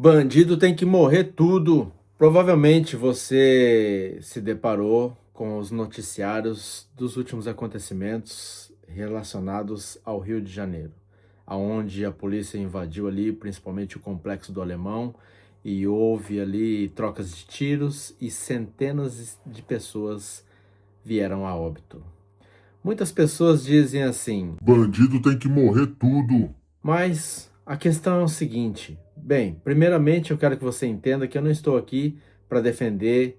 Bandido tem que morrer tudo. Provavelmente você se deparou com os noticiários dos últimos acontecimentos relacionados ao Rio de Janeiro, aonde a polícia invadiu ali, principalmente o Complexo do Alemão, e houve ali trocas de tiros e centenas de pessoas vieram a óbito. Muitas pessoas dizem assim: Bandido tem que morrer tudo. mas a questão é o seguinte. Bem, primeiramente eu quero que você entenda que eu não estou aqui para defender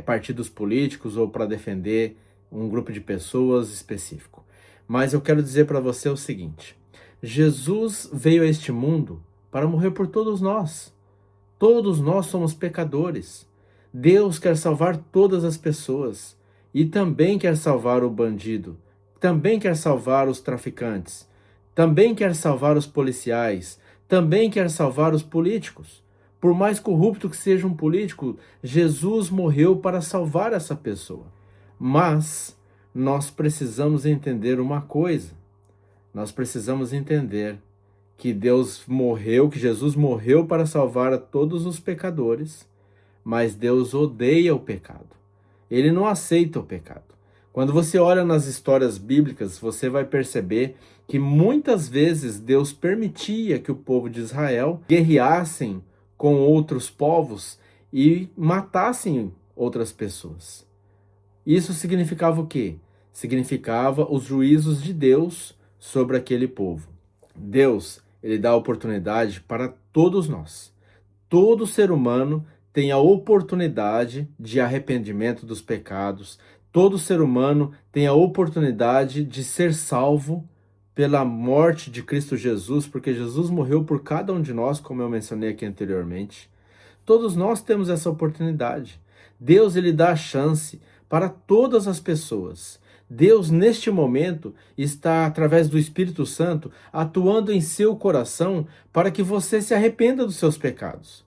partidos políticos ou para defender um grupo de pessoas específico. Mas eu quero dizer para você o seguinte: Jesus veio a este mundo para morrer por todos nós. Todos nós somos pecadores. Deus quer salvar todas as pessoas e também quer salvar o bandido, também quer salvar os traficantes, também quer salvar os policiais, também quer salvar os políticos. Por mais corrupto que seja um político, Jesus morreu para salvar essa pessoa. Mas nós precisamos entender uma coisa. Nós precisamos entender que Deus morreu, que Jesus morreu para salvar a todos os pecadores, mas Deus odeia o pecado. Ele não aceita o pecado. Quando você olha nas histórias bíblicas, você vai perceber que muitas vezes Deus permitia que o povo de Israel guerreassem com outros povos e matassem outras pessoas. Isso significava o quê? Significava os juízos de Deus sobre aquele povo. Deus, ele dá oportunidade para todos nós. Todo ser humano tem a oportunidade de arrependimento dos pecados. Todo ser humano tem a oportunidade de ser salvo pela morte de Cristo Jesus, porque Jesus morreu por cada um de nós, como eu mencionei aqui anteriormente. Todos nós temos essa oportunidade. Deus, ele dá a chance para todas as pessoas. Deus, neste momento, está, através do Espírito Santo, atuando em seu coração para que você se arrependa dos seus pecados.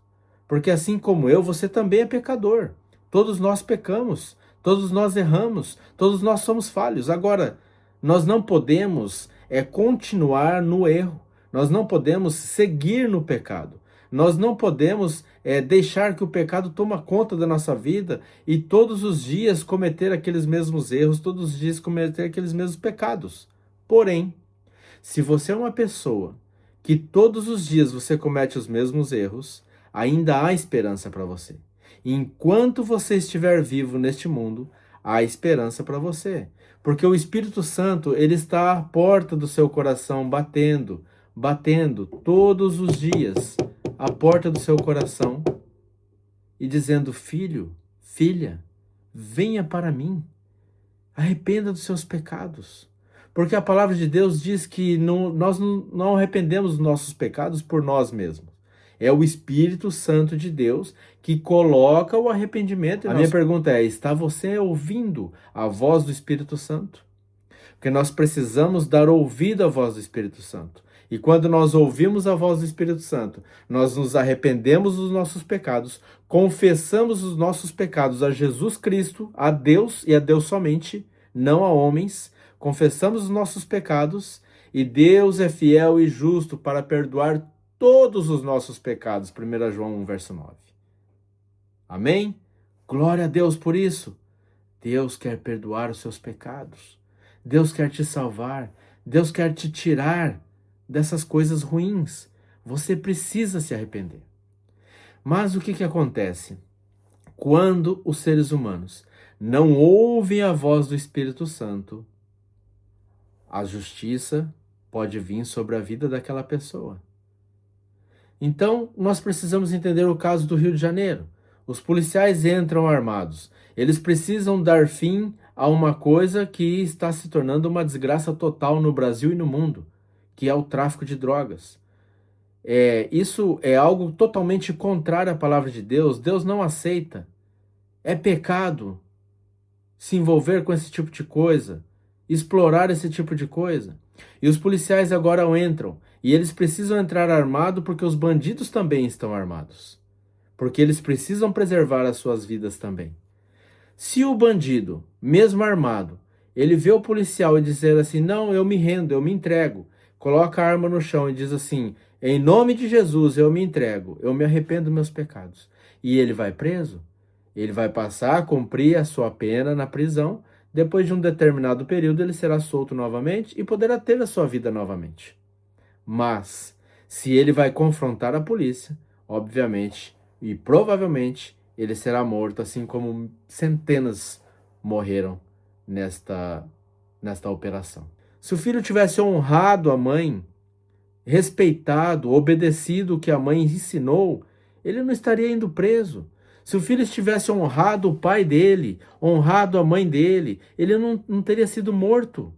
Porque assim como eu, você também é pecador. Todos nós pecamos, todos nós erramos, todos nós somos falhos. Agora, nós não podemos continuar no erro. Nós não podemos seguir no pecado. Nós não podemos deixar que o pecado toma conta da nossa vida e todos os dias cometer aqueles mesmos erros, todos os dias cometer aqueles mesmos pecados. Porém, se você é uma pessoa que todos os dias você comete os mesmos erros, ainda há esperança para você. Enquanto você estiver vivo neste mundo, há esperança para você. Porque o Espírito Santo, ele está à porta do seu coração batendo, batendo todos os dias à porta do seu coração e dizendo: filho, filha, venha para mim, arrependa dos seus pecados. Porque a palavra de Deus diz que nós não arrependemos dos nossos pecados por nós mesmos. É o Espírito Santo de Deus que coloca o arrependimento. A minha pergunta é: está você ouvindo a voz do Espírito Santo? Porque nós precisamos dar ouvido à voz do Espírito Santo. E quando nós ouvimos a voz do Espírito Santo, nós nos arrependemos dos nossos pecados, confessamos os nossos pecados a Jesus Cristo, a Deus e a Deus somente, não a homens, confessamos os nossos pecados e Deus é fiel e justo para perdoar todos os nossos pecados. 1 João 1, verso 9. Amém? Glória a Deus por isso. Deus quer perdoar os seus pecados. Deus quer te salvar. Deus quer te tirar dessas coisas ruins. Você precisa se arrepender. Mas o que acontece? Quando os seres humanos não ouvem a voz do Espírito Santo, a justiça pode vir sobre a vida daquela pessoa. Então, nós precisamos entender o caso do Rio de Janeiro. Os policiais entram armados. Eles precisam dar fim a uma coisa que está se tornando uma desgraça total no Brasil e no mundo, que é o tráfico de drogas. Isso é algo totalmente contrário à palavra de Deus. Deus não aceita. É pecado se envolver com esse tipo de coisa, explorar esse tipo de coisa. E os policiais agora entram, e eles precisam entrar armados porque os bandidos também estão armados. Porque eles precisam preservar as suas vidas também. Se o bandido, mesmo armado, ele vê o policial e dizer assim: não, eu me rendo, eu me entrego, coloca a arma no chão e diz assim: Em nome de Jesus eu me entrego, eu me arrependo dos meus pecados. E ele vai preso, ele vai passar a cumprir a sua pena na prisão. Depois de um determinado período ele será solto novamente e poderá ter a sua vida novamente. Mas, se ele vai confrontar a polícia, obviamente e provavelmente ele será morto, assim como centenas morreram nesta operação. Se o filho tivesse honrado a mãe, respeitado, obedecido o que a mãe ensinou, ele não estaria indo preso. Se o filho tivesse honrado o pai dele, honrado a mãe dele, ele não teria sido morto.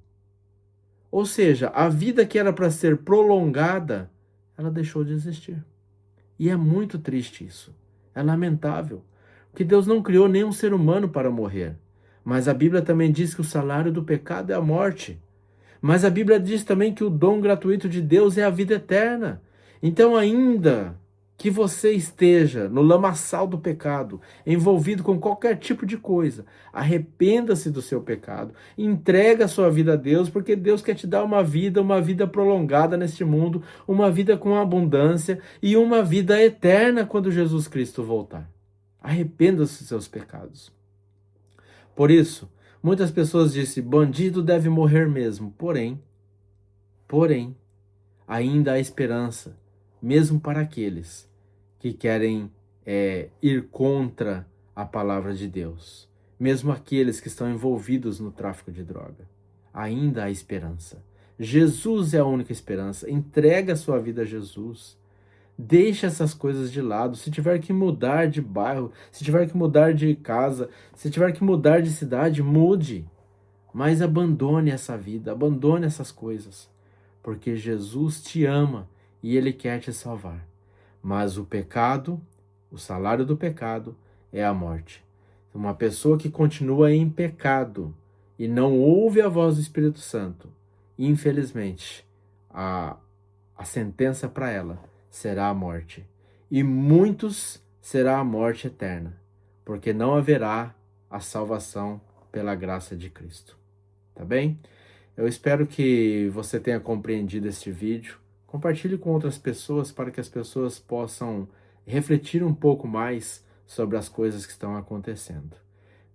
Ou seja, a vida que era para ser prolongada, ela deixou de existir. E é muito triste isso. É lamentável. Que Deus não criou nenhum ser humano para morrer. Mas a Bíblia também diz que o salário do pecado é a morte. Mas a Bíblia diz também que o dom gratuito de Deus é a vida eterna. Então, ainda que você esteja no lamaçal do pecado, envolvido com qualquer tipo de coisa, arrependa-se do seu pecado, entrega a sua vida a Deus, porque Deus quer te dar uma vida prolongada neste mundo, uma vida com abundância e uma vida eterna quando Jesus Cristo voltar. Arrependa-se dos seus pecados. Por isso, muitas pessoas dizem, bandido deve morrer mesmo. Porém, ainda há esperança, mesmo para aqueles que querem ir contra a palavra de Deus. Mesmo aqueles que estão envolvidos no tráfico de droga. Ainda há esperança. Jesus é a única esperança. Entrega a sua vida a Jesus. Deixa essas coisas de lado. Se tiver que mudar de bairro, se tiver que mudar de casa, se tiver que mudar de cidade, mude. Mas abandone essa vida, abandone essas coisas. Porque Jesus te ama e Ele quer te salvar. Mas o pecado, o salário do pecado é a morte. Uma pessoa que continua em pecado e não ouve a voz do Espírito Santo, infelizmente, a sentença para ela será a morte. E muitos será a morte eterna, porque não haverá a salvação pela graça de Cristo. Tá bem? Eu espero que você tenha compreendido este vídeo. Compartilhe com outras pessoas para que as pessoas possam refletir um pouco mais sobre as coisas que estão acontecendo.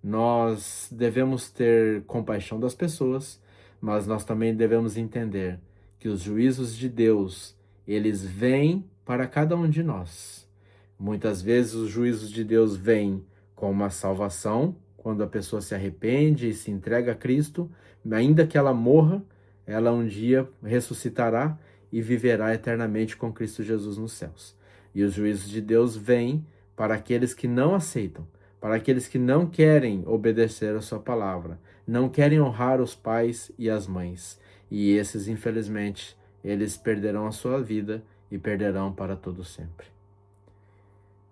Nós devemos ter compaixão das pessoas, mas nós também devemos entender que os juízos de Deus, eles vêm para cada um de nós. Muitas vezes os juízos de Deus vêm com uma salvação, quando a pessoa se arrepende e se entrega a Cristo, ainda que ela morra, ela um dia ressuscitará e viverá eternamente com Cristo Jesus nos céus. E os juízos de Deus vêm para aqueles que não aceitam, para aqueles que não querem obedecer a sua palavra, não querem honrar os pais e as mães. E esses, infelizmente, eles perderão a sua vida e perderão para todo sempre.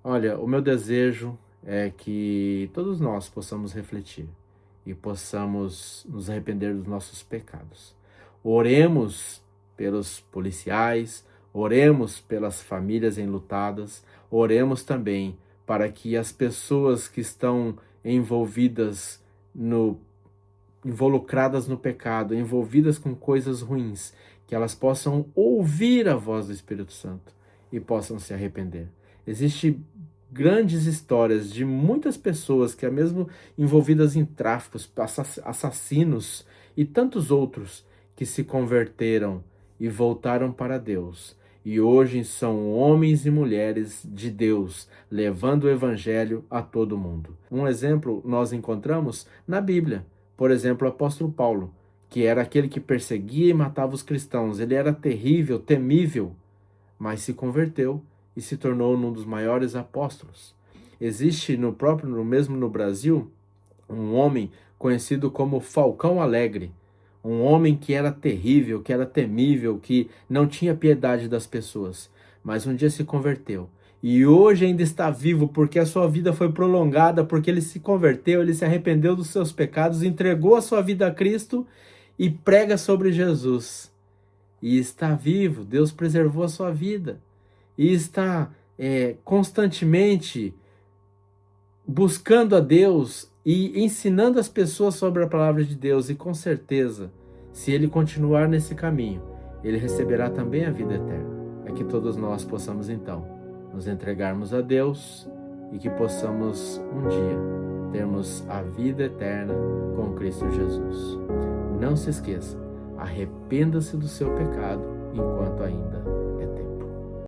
Olha, o meu desejo é que todos nós possamos refletir e possamos nos arrepender dos nossos pecados. Oremos pelos policiais, oremos pelas famílias enlutadas, oremos também para que as pessoas que estão involucradas no pecado, envolvidas com coisas ruins, que elas possam ouvir a voz do Espírito Santo e possam se arrepender. Existem grandes histórias de muitas pessoas que, mesmo envolvidas em tráficos, assassinos e tantos outros, que se converteram e voltaram para Deus. E hoje são homens e mulheres de Deus, levando o evangelho a todo mundo. Um exemplo nós encontramos na Bíblia. Por exemplo, o apóstolo Paulo, que era aquele que perseguia e matava os cristãos. Ele era terrível, temível, mas se converteu e se tornou um dos maiores apóstolos. Existe mesmo no Brasil, um homem conhecido como Falcão Alegre, um homem que era terrível, que era temível, que não tinha piedade das pessoas, mas um dia se converteu. E hoje ainda está vivo porque a sua vida foi prolongada, porque ele se converteu, ele se arrependeu dos seus pecados, entregou a sua vida a Cristo e prega sobre Jesus. E está vivo, Deus preservou a sua vida. E está constantemente buscando a Deus e ensinando as pessoas sobre a palavra de Deus. E com certeza, se ele continuar nesse caminho, ele receberá também a vida eterna. é que todos nós possamos então nos entregarmos a Deus e que possamos um dia termos a vida eterna com Cristo Jesus. Não se esqueça, arrependa-se do seu pecado enquanto ainda é tempo.